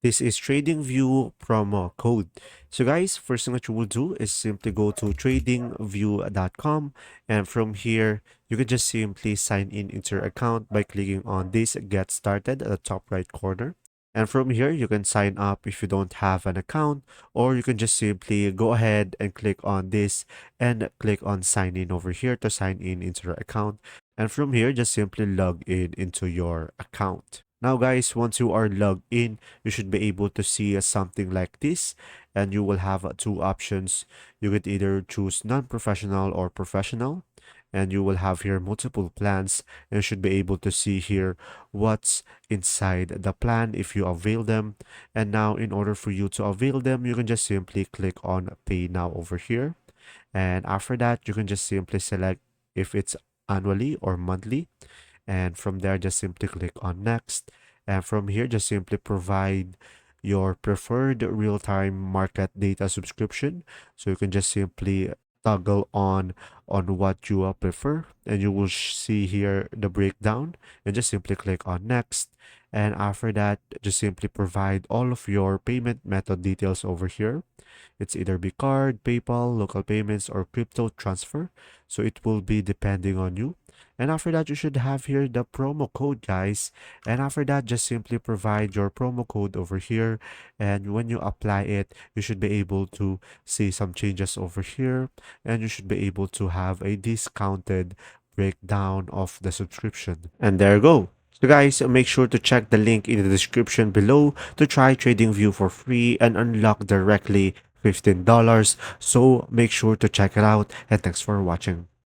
This is Tradingview promo code. So guys, first thing that you will do is simply go to tradingview.com, and from here you can just simply sign in into your account by clicking on this get started at the top right corner. And from here you can sign up if you don't have an account, or you can just simply go ahead and click on this and click on sign in over here to sign in into your account. And from here just simply log in into your account. Now guys, once you are logged in, you should be able to see something like this, and you will have two options. You could either choose non-professional or professional, and you will have here multiple plans, and you should be able to see here what's inside the plan if you avail them. And now in order for you to avail them, you can just simply click on pay now over here, and after that you can just simply select if it's annually or monthly, and from there just simply click on next, and from here just simply provide your preferred real-time market data subscription. So you can just simply toggle on what you prefer, and you will see here the breakdown, and just simply click on next. And after that just simply provide all of your payment method details over here. It's either be card, PayPal, local payments, or crypto transfer. So it will be depending on you. And after that, you should have here the promo code, guys. And after that, just simply provide your promo code over here. And when you apply it, you should be able to see some changes over here. And you should be able to have a discounted breakdown of the subscription. And there you go. So guys, make sure to check the link in the description below to try TradingView for free and unlock directly $15. So make sure to check it out, and thanks for watching.